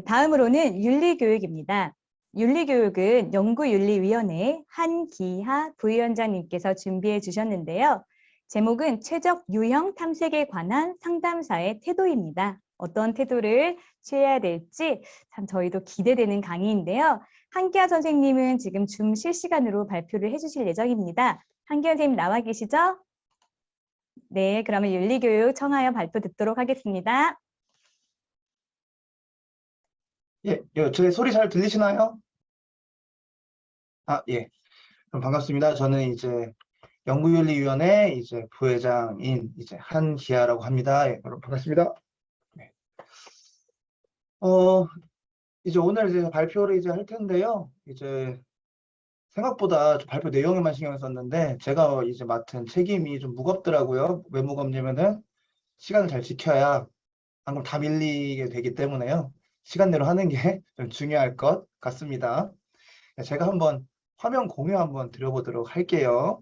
다음으로는 윤리교육입니다. 윤리교육은 연구윤리위원회 한기하 부위원장님께서 준비해 주셨는데요. 제목은 최적 유형 탐색에 관한 상담사의 태도입니다. 어떤 태도를 취해야 될지 참 저희도 기대되는 강의인데요. 한기하 선생님은 지금 줌 실시간으로 발표를 해주실 예정입니다. 한기하 선생님 나와 계시죠? 네, 그러면 윤리교육 청하여 발표 듣도록 하겠습니다. 예, 제 소리 잘 들리시나요? 예. 그럼 반갑습니다. 저는 이제 연구윤리위원회 부회장인 한기하라고 합니다. 예, 여러분 반갑습니다. 네. 오늘 발표를 할 텐데요. 생각보다 발표 내용에만 신경을 썼는데 제가 맡은 책임이 좀 무겁더라고요. 왜 무겁냐면은 시간을 잘 지켜야 안 그러면 다 밀리게 되기 때문에요. 시간대로 하는 게 좀 중요할 것 같습니다. 제가 한번 화면 공유 한번 드려보도록 할게요.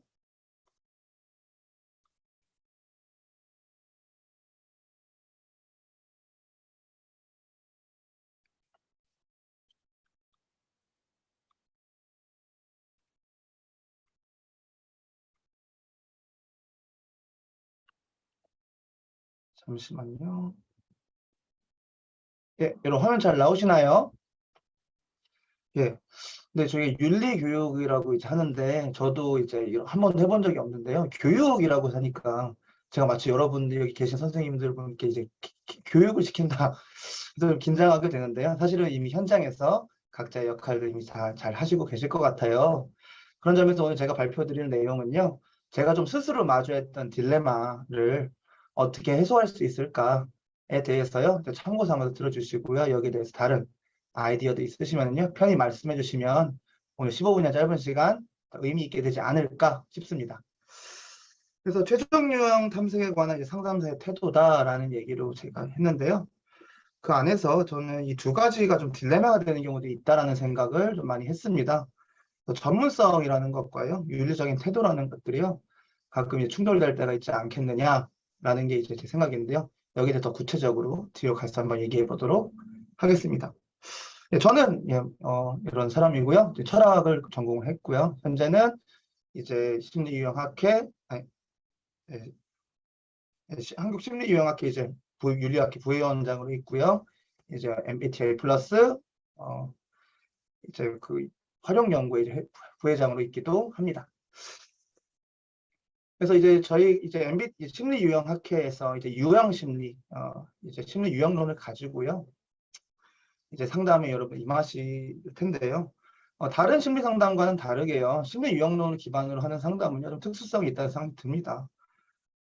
잠시만요. 예, 여러분 화면 잘 나오시나요? 예. 네, 저희 윤리교육이라고 하는데 저도 한번 해본 적이 없는데요. 교육이라고 하니까 제가 마치 여러분들 여기 계신 선생님들 분께 교육을 시킨다. 그래서 좀 긴장하게 되는데요. 사실은 이미 현장에서 각자의 역할을 이미 다 잘 하시고 계실 것 같아요. 그런 점에서 오늘 제가 발표드릴 내용은요. 제가 좀 스스로 마주했던 딜레마를 어떻게 해소할 수 있을까에 대해서요. 참고 삼아서 들어주시고요. 여기에 대해서 다른 아이디어도 있으시면요. 편히 말씀해 주시면 오늘 15분이나 짧은 시간 의미 있게 되지 않을까 싶습니다. 그래서 최종 유형 탐색에 관한 상담사의 태도다라는 얘기로 제가 했는데요. 그 안에서 저는 이 두 가지가 좀 딜레마가 되는 경우도 있다라는 생각을 좀 많이 했습니다. 전문성이라는 것과요, 윤리적인 태도라는 것들이요, 가끔 충돌될 때가 있지 않겠느냐라는 게 제 생각인데요. 여기에 대해 더 구체적으로 뒤로 가서 한번 얘기해 보도록 하겠습니다. 저는 이런 사람이고요. 철학을 전공을 했고요. 현재는 심리유형학회, 한국심리유형학회 윤리학회 부위원장으로 있고요. MBTI 플러스 그 활용연구회 부회장으로 있기도 합니다. 그래서 저희 심리유형학회에서 유형심리 심리유형론을 가지고요. 상담에 여러분 임하실 텐데요. 다른 심리 상담과는 다르게요. 심리 유형론을 기반으로 하는 상담은요, 좀 특수성이 있다는 생각이 듭니다.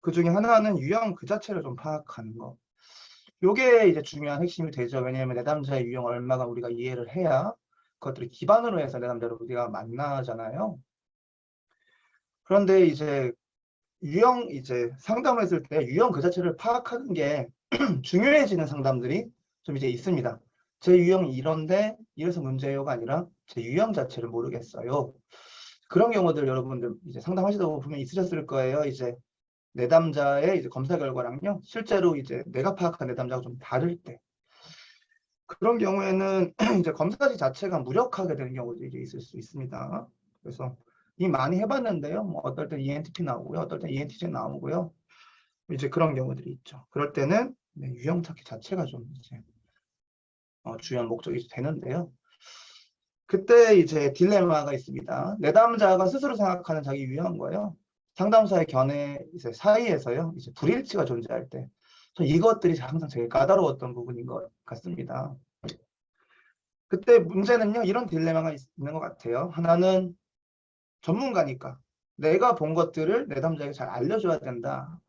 그 중에 하나는 유형 그 자체를 좀 파악하는 거. 요게 중요한 핵심이 되죠. 왜냐하면 내담자의 유형을 얼마나 우리가 이해를 해야 그것들을 기반으로 해서 내담자를 우리가 만나잖아요. 그런데 유형 상담을 했을 때 유형 그 자체를 파악하는 게 중요해지는 상담들이 좀 있습니다. 제 유형이 이런데 이래서 문제요가 아니라 제 유형 자체를 모르겠어요. 그런 경우들 여러분들 상담하시다 보면 있으셨을 거예요. 내담자의 검사 결과랑요, 실제로 내가 파악한 내담자가 좀 다를 때, 그런 경우에는 검사지 자체가 무력하게 되는 경우도 있을 수 있습니다. 그래서 이미 많이 해봤는데요. 뭐 어떨 땐 ENTP 나오고요, 어떨 땐 ENTJ 나오고요. 그런 경우들이 있죠. 그럴 때는 유형 찾기 자체가 좀 중요한 목적이 되는데요. 그때 딜레마가 있습니다. 내담자가 스스로 생각하는 자기 유형과요, 상담사의 견해 사이에서요, 불일치가 존재할 때, 이것들이 항상 제일 까다로웠던 부분인 것 같습니다. 그때 문제는요, 이런 딜레마가 있는 것 같아요. 하나는 전문가니까 내가 본 것들을 내담자에게 잘 알려줘야 된다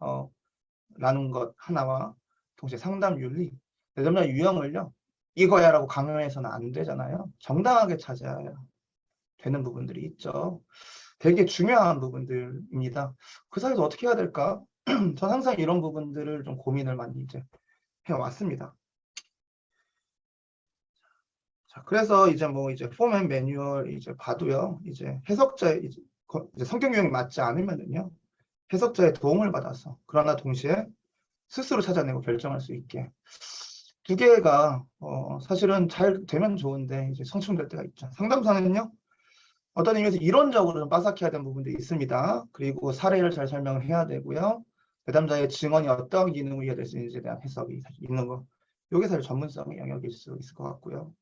라는 것 하나와 동시에 상담 윤리, 내담자 유형을요, 이거야 라고 강요해서는 안 되잖아요. 정당하게 찾아야 되는 부분들이 있죠. 되게 중요한 부분들입니다. 그 사이에서 어떻게 해야 될까? 전 항상 이런 부분들을 좀 고민을 많이 해왔습니다. 자, 그래서 포맨 매뉴얼 봐도요, 해석자의 성격 유형이 맞지 않으면은요, 해석자의 도움을 받아서, 그러나 동시에 스스로 찾아내고 결정할 수 있게 두 개가 사실은 잘 되면 좋은데 이제 성충될 때가 있죠. 상담사는요, 어떤 의미에서 이론적으로 좀 빠삭해야 되는 부분도 있습니다. 그리고 사례를 잘 설명을 해야 되고요. 내담자의 증언이 어떤 기능을 이어야 될 수 있는지에 대한 해석이 사실 있는 거. 이게 사실 전문성의 영역일 수 있을 것 같고요.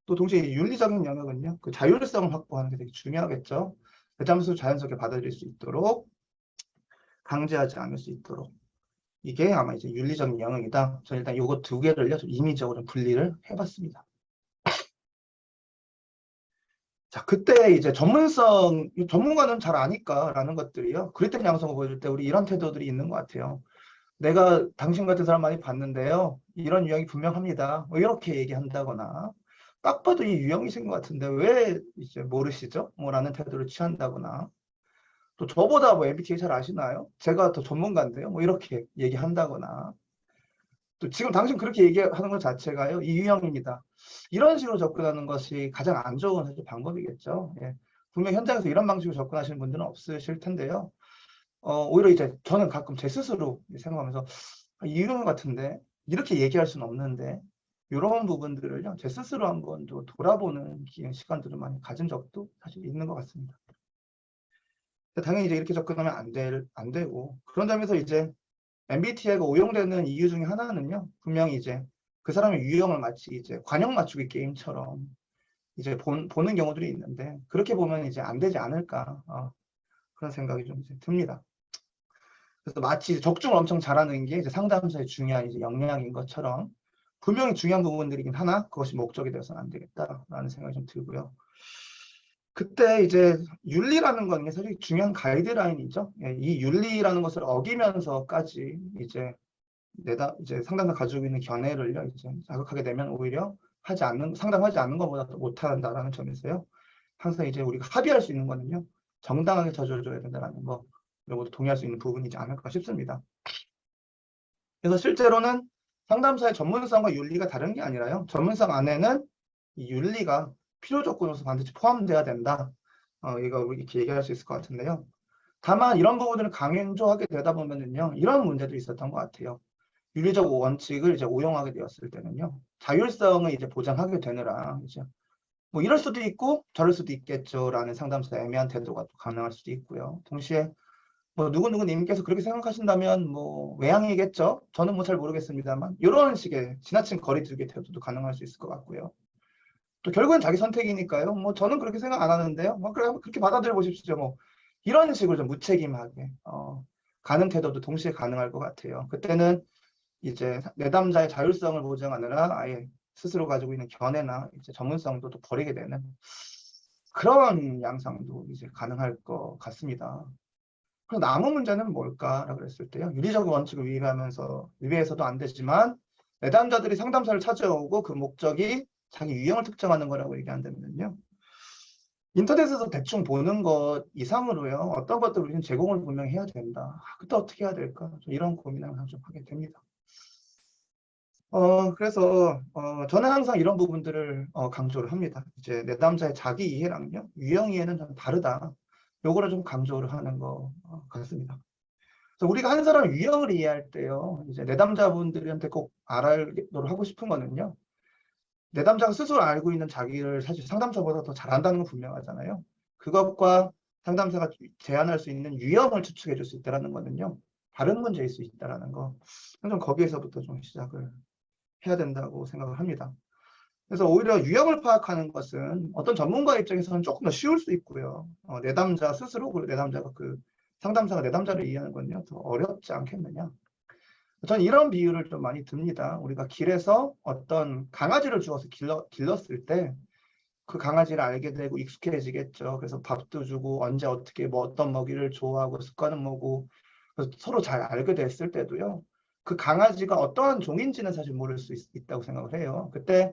또 동시에 윤리적인 영역은요, 그 자율성을 확보하는 게 되게 중요하겠죠. 내담수 자연스럽게 받아들일 수 있도록, 강제하지 않을 수 있도록. 이게 아마 이제 윤리적인 영역이다. 저는 일단 요거 두 개를요, 좀 임의적으로 분리를 해봤습니다. 자, 그때 이제 전문가는 잘 아니까라는 것들이요. 그릇된 양성을 보여줄 때 우리 이런 태도들이 있는 것 같아요. 내가 당신 같은 사람 많이 봤는데요. 이런 유형이 분명합니다. 뭐 이렇게 얘기한다거나, 딱 봐도 이 유형이신 것 같은데 왜 이제 모르시죠? 뭐 라는 태도를 취한다거나, 또 저보다 뭐 MBTI 잘 아시나요? 제가 더 전문가인데요. 뭐 이렇게 얘기한다거나, 또 지금 당신 그렇게 얘기하는 것 자체가요, 이 유형입니다. 이런 식으로 접근하는 것이 가장 안 좋은 사실 방법이겠죠. 예. 분명 현장에서 이런 방식으로 접근하시는 분들은 없으실 텐데요. 오히려 이제 저는 가끔 제 스스로 생각하면서 이 유형 같은데 이렇게 얘기할 수는 없는데 이런 부분들을요, 제 스스로 한번 또 돌아보는 시간들을 많이 가진 적도 사실 있는 것 같습니다. 당연히 이제 이렇게 접근하면 안 되고, 그런 점에서 이제 MBTI가 오용되는 이유 중에 하나는요, 분명히 이제 그 사람의 유형을 마치 이제 관형 맞추기 게임처럼 이제 보는 경우들이 있는데, 그렇게 보면 이제 안 되지 않을까, 그런 생각이 좀 이제 듭니다. 그래서 마치 적중을 엄청 잘하는 게 이제 상담사의 중요한 이제 역량인 것처럼 분명히 중요한 부분들이긴 하나 그것이 목적이 되어서는 안 되겠다라는 생각이 좀 들고요. 그때 이제 윤리라는 건 사실 중요한 가이드라인이죠. 예, 이 윤리라는 것을 어기면서까지 이제 상담사 가지고 있는 견해를요, 이제 자극하게 되면 오히려 상담하지 않는 것보다 더 못한다라는 점에서요. 항상 이제 우리가 합의할 수 있는 거는요, 정당하게 져줘야 된다는 거, 이것도 동의할 수 있는 부분이지 않을까 싶습니다. 그래서 실제로는 상담사의 전문성과 윤리가 다른 게 아니라요, 전문성 안에는 이 윤리가 필요 조건으로서 반드시 포함돼야 된다. 이거 이렇게 얘기할 수 있을 것 같은데요. 다만 이런 부분들을 강조하게 되다 보면은요, 이런 문제도 있었던 것 같아요. 윤리적 원칙을 이제 오용하게 되었을 때는요, 자율성을 이제 보장하게 되느라 이제 뭐 이럴 수도 있고 저럴 수도 있겠죠라는 상담사의 애매한 태도가 또 가능할 수도 있고요. 동시에 뭐 누구누구님께서 그렇게 생각하신다면 뭐 외향이겠죠. 저는 뭐 잘 모르겠습니다만 이런 식의 지나친 거리두기 태도도 가능할 수 있을 것 같고요. 또 결국엔 자기 선택이니까요. 뭐 저는 그렇게 생각 안 하는데요. 뭐 그래 그렇게 받아들여 보십시오. 뭐 이런 식으로 좀 무책임하게 가는 태도도 동시에 가능할 것 같아요. 그때는 이제 내담자의 자율성을 보장하느라 아예 스스로 가지고 있는 견해나 이제 전문성도 또 버리게 되는 그런 양상도 이제 가능할 것 같습니다. 그럼 남은 문제는 뭘까라고 했을 때요. 윤리적 원칙을 위배해서도 안 되지만 내담자들이 상담사를 찾아오고 그 목적이 자기 유형을 특정하는 거라고 얘기한다면요. 인터넷에서 대충 보는 것 이상으로요. 어떤 것들 우리는 제공을 분명히 해야 된다. 그때 어떻게 해야 될까? 이런 고민을 항상 좀 하게 됩니다. 그래서 저는 항상 이런 부분들을 강조를 합니다. 이제 내담자의 자기 이해랑요, 유형 이해는 좀 다르다. 요거를 좀 강조를 하는 것 같습니다. 그래서 우리가 한 사람 유형을 이해할 때요, 이제 내담자분들한테 꼭 알도록 하고 싶은 거는요, 내담자가 스스로 알고 있는 자기를 사실 상담사보다 더 잘한다는 건 분명하잖아요. 그것과 상담사가 제안할 수 있는 유형을 추측해 줄 수 있다는 거는요, 다른 문제일 수 있다는 거. 좀 거기에서부터 좀 시작을 해야 된다고 생각을 합니다. 그래서 오히려 유형을 파악하는 것은 어떤 전문가 입장에서는 조금 더 쉬울 수 있고요. 내담자 스스로, 그리고 내담자가 상담사가 내담자를 이해하는 건요, 더 어렵지 않겠느냐. 저는 이런 비유를 좀 많이 듭니다. 우리가 길에서 어떤 강아지를 주어서 길렀을 때 그 강아지를 알게 되고 익숙해지겠죠. 그래서 밥도 주고 언제 어떻게 뭐 어떤 먹이를 좋아하고 습관은 뭐고, 그래서 서로 잘 알게 됐을 때도요, 그 강아지가 어떠한 종인지는 사실 모를 수 있다고 생각을 해요. 그때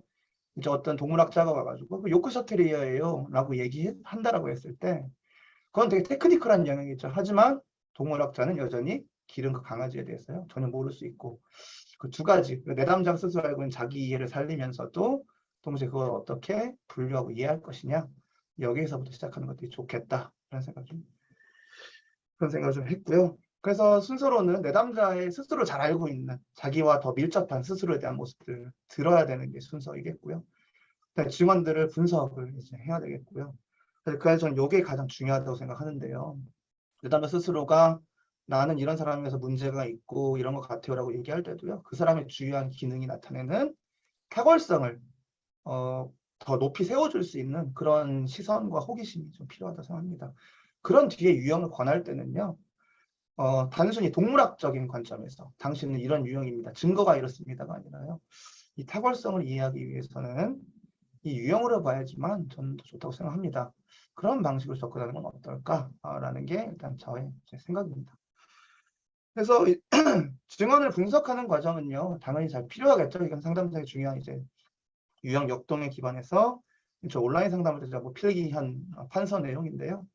이제 어떤 동물학자가 와가지고 요크셔 테리어예요 라고 얘기한다라고 했을 때 그건 되게 테크니컬한 영역이죠. 하지만 동물학자는 여전히 기른 그 강아지에 대해서요, 전혀 모를 수 있고, 그 두 가지, 내담장 스스로 알고 있는 자기 이해를 살리면서도 동시에 그걸 어떻게 분류하고 이해할 것이냐, 여기에서부터 시작하는 것들이 좋겠다 그런 생각을 좀 했고요. 그래서 순서로는 내담자의 스스로 잘 알고 있는 자기와 더 밀접한 스스로에 대한 모습들을 들어야 되는 게 순서이겠고요. 그다음에 증언들을 분석을 이제 해야 되겠고요. 그래서 저는 이게 가장 중요하다고 생각하는데요. 내담자 스스로가 나는 이런 사람에서 문제가 있고 이런 것 같아요라고 얘기할 때도요. 그 사람의 주요한 기능이 나타내는 탁월성을 더 높이 세워줄 수 있는 그런 시선과 호기심이 좀 필요하다고 생각합니다. 그런 뒤에 유형을 권할 때는요. 단순히 동물학적인 관점에서 당신은 이런 유형입니다. 증거가 이렇습니다가 아니라요. 이 탁월성을 이해하기 위해서는 이 유형으로 봐야지만 저는 더 좋다고 생각합니다. 그런 방식으로 접근하는 건 어떨까라는 게 일단 저의 생각입니다. 그래서 증언을 분석하는 과정은요, 당연히 잘 필요하겠죠. 이건 상담사의 중요한 이제 유형 역동에 기반해서 저 온라인 상담을 하고 필기한 판서 내용인데요.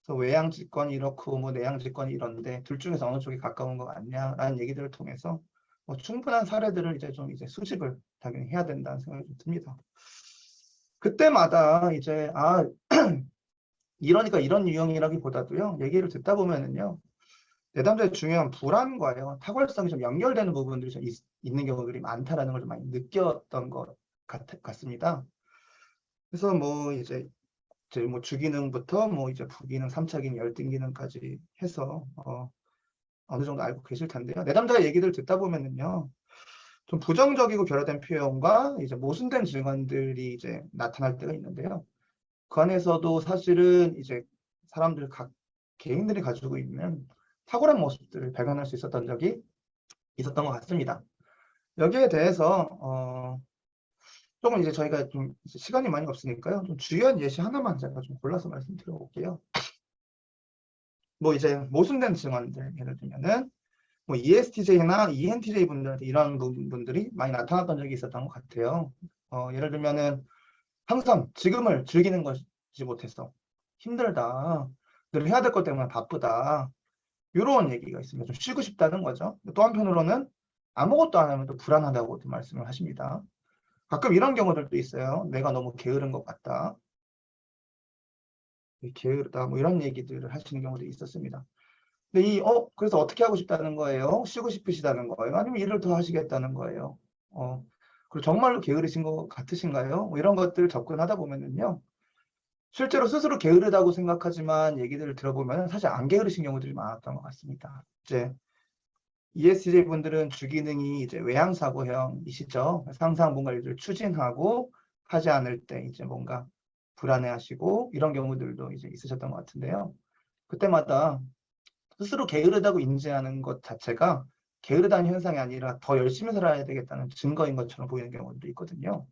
그래서 외양 직권이 이렇고 뭐 내양 직권이 이런데 둘 중에서 어느 쪽이 가까운 것 같냐라는 얘기들을 통해서 뭐 충분한 사례들을 이제 좀 수집을 당연히 해야 된다는 생각이 좀 듭니다. 그때마다 이제 이러니까 이런 유형이라기보다도요, 얘기를 듣다 보면은요, 내담자의 중요한 불안과요, 탁월성이 좀 연결되는 부분들이 좀 있는 경우들이 많다라는 걸 좀 많이 느꼈던 것 같습니다. 그래서 뭐 이제 뭐 주기능부터 뭐 이제 부기능, 3차 기능, 열등 기능까지 해서 어느 정도 알고 계실 텐데요. 내담자의 얘기를 듣다 보면은요, 좀 부정적이고 결여된 표현과 이제 모순된 증언들이 이제 나타날 때가 있는데요. 그 안에서도 사실은 이제 사람들 개인들이 가지고 있는 탁월한 모습들을 발견할 수 있었던 적이 있었던 것 같습니다. 여기에 대해서 조금 이제 저희가 좀 시간이 많이 없으니까요. 좀 주요한 예시 하나만 제가 좀 골라서 말씀드려 볼게요. 뭐 이제 모순된 증언들, 예를 들면은 뭐 ESTJ나 ENTJ 분들한테 이런 부분들이 많이 나타났던 적이 있었던 것 같아요. 예를 들면은 항상 지금을 즐기는 것이 못해서 힘들다. 늘 해야 될 것 때문에 바쁘다. 이런 얘기가 있습니다. 좀 쉬고 싶다는 거죠. 또 한편으로는 아무것도 안 하면 또 불안하다고 말씀을 하십니다. 가끔 이런 경우들도 있어요. 내가 너무 게으른 것 같다. 게으르다. 뭐 이런 얘기들을 하시는 경우도 있었습니다. 근데 그래서 어떻게 하고 싶다는 거예요? 쉬고 싶으시다는 거예요? 아니면 일을 더 하시겠다는 거예요? 그리고 정말로 게으르신 것 같으신가요? 뭐 이런 것들 접근하다 보면은요. 실제로 스스로 게으르다고 생각하지만 얘기들을 들어보면 사실 안 게으르신 경우들이 많았던 것 같습니다. 이제 ESTJ 분들은 주기능이 이제 외향사고형이시죠. 항상 뭔가 일을 추진하고 하지 않을 때 이제 뭔가 불안해하시고 이런 경우들도 이제 있으셨던 것 같은데요. 그때마다 스스로 게으르다고 인지하는 것 자체가 게으르다는 현상이 아니라 더 열심히 살아야 되겠다는 증거인 것처럼 보이는 경우도 있거든요.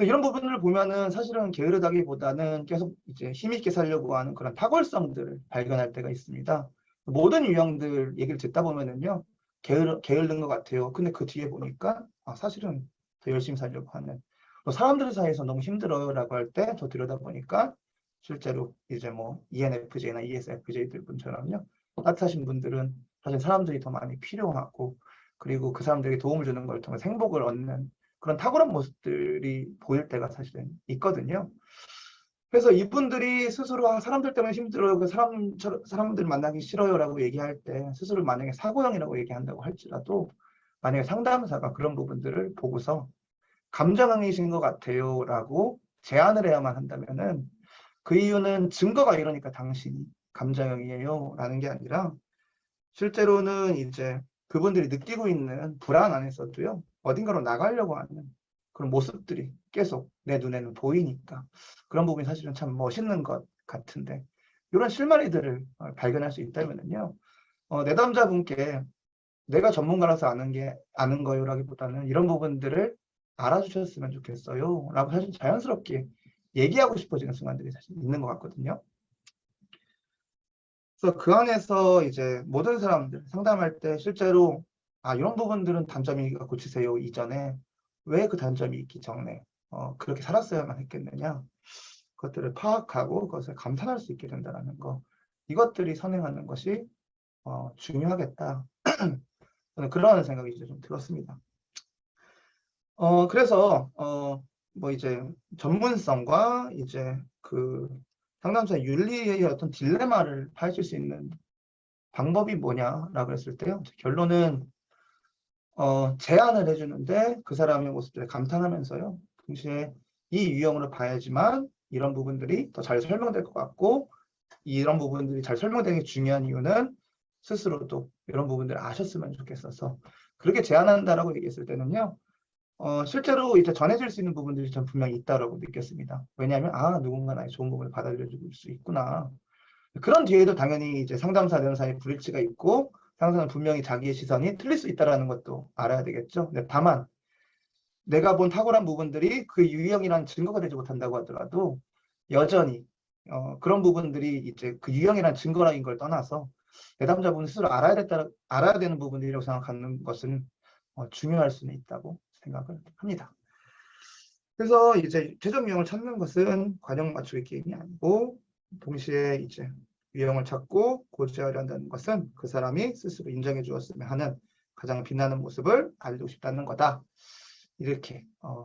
이런 부분을 보면은 사실은 게으르다기보다는 계속 이제 힘있게 살려고 하는 그런 탁월성들을 발견할 때가 있습니다. 모든 유형들 얘기를 듣다 보면은요, 게으른 것 같아요. 근데 그 뒤에 보니까 사실은 더 열심히 살려고 하는. 또 사람들 사이에서 너무 힘들어요라고 할 때 더 들여다보니까 실제로 이제 뭐 ENFJ나 ESFJ들 분처럼요, 따뜻하신 분들은 사실 사람들이 더 많이 필요하고 그리고 그 사람들에게 도움을 주는 걸 통해 행복을 얻는 그런 탁월한 모습들이 보일 때가 사실은 있거든요. 그래서 이분들이 스스로 사람들 때문에 힘들어요, 사람들 만나기 싫어요라고 얘기할 때 스스로 만약에 사고형이라고 얘기한다고 할지라도 만약에 상담사가 그런 부분들을 보고서 감정형이신 것 같아요라고 제안을 해야만 한다면은 그 이유는 증거가 이러니까 당신이 감정형이에요라는 게 아니라 실제로는 이제 그분들이 느끼고 있는 불안 안에서도요, 어딘가로 나가려고 하는 그런 모습들이 계속 내 눈에는 보이니까 그런 부분이 사실은 참 멋있는 것 같은데 이런 실마리들을 발견할 수 있다면요, 내담자분께 내가 전문가라서 아는 거요라기보다는 이런 부분들을 알아주셨으면 좋겠어요 라고 사실 자연스럽게 얘기하고 싶어지는 순간들이 사실 있는 것 같거든요. 그래서 그 안에서 이제 모든 사람들 상담할 때 실제로 이런 부분들은 단점이 고치세요 이전에 왜 그 단점이 있기 전에 그렇게 살았어야만 했겠느냐, 그것들을 파악하고 그것을 감탄할 수 있게 된다는 거, 이것들이 선행하는 것이 중요하겠다. 저는 그런 생각이 이제 좀 들었습니다. 그래서 뭐 이제 전문성과 이제 그 상담사의 윤리의 어떤 딜레마를 파헤칠 수 있는 방법이 뭐냐라고 했을 때요. 결론은 제안을 해주는데 그 사람의 모습들을 감탄하면서요. 동시에 이 유형으로 봐야지만 이런 부분들이 더 잘 설명될 것 같고 이런 부분들이 잘 설명되는 게 중요한 이유는 스스로도 이런 부분들을 아셨으면 좋겠어서 그렇게 제안한다라고 얘기했을 때는요. 실제로 이제 전해질 수 있는 부분들이 전 분명히 있다라고 느꼈습니다. 왜냐하면 누군가 나의 좋은 부분을 받아들여줄 수 있구나. 그런 뒤에도 당연히 이제 상담사 내용사의 불일치가 있고 상담사는 분명히 자기의 시선이 틀릴 수 있다는 것도 알아야 되겠죠. 근데 다만 내가 본 탁월한 부분들이 그 유형이란 증거가 되지 못한다고 하더라도 여전히 그런 부분들이 이제 그 유형이란 증거라는 걸 떠나서 내담자분은 스스로 알아야 되는 부분들이라고 생각하는 것은 중요할 수는 있다고 생각을 합니다. 그래서 이제 최종 유형을 찾는 것은 관형 맞추기 게임이 아니고 동시에 이제 유형을 찾고 고지하려 한다는 것은 그 사람이 스스로 인정해 주었으면 하는 가장 빛나는 모습을 알리고 싶다는 거다. 이렇게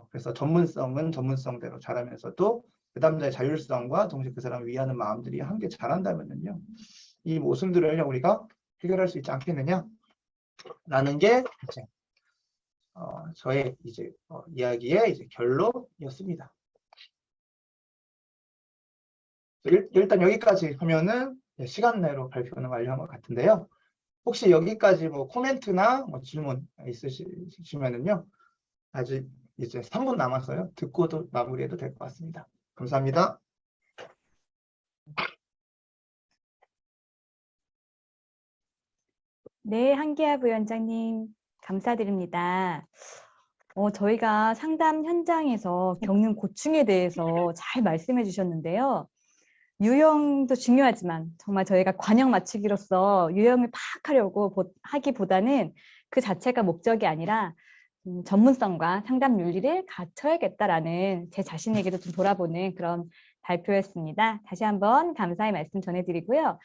그래서 전문성은 전문성대로 잘하면서도 그 남자의 자율성과 동시에 그 사람을 위하는 마음들이 함께 잘한다면요. 이 모순들을 우리가 해결할 수 있지 않겠느냐? 라는 게 이제 저의 이제 이야기의 이제 결론이었습니다. 일단 여기까지 하면은 시간 내로 발표는 완료한 것 같은데요. 혹시 여기까지 뭐 코멘트나 뭐 질문 있으시면은요. 아직 이제 3분 남았어요. 듣고도 마무리해도 될 것 같습니다. 감사합니다. 네, 한기아 부위원장님 감사드립니다. 저희가 상담 현장에서 겪는 고충에 대해서 잘 말씀해 주셨는데요. 유형도 중요하지만 정말 저희가 관형 맞추기로서 유형을 파악하려고 하기보다는 그 자체가 목적이 아니라 전문성과 상담 윤리를 갖춰야겠다라는 제 자신에게도 좀 돌아보는 그런 발표였습니다. 다시 한번 감사의 말씀 전해드리고요.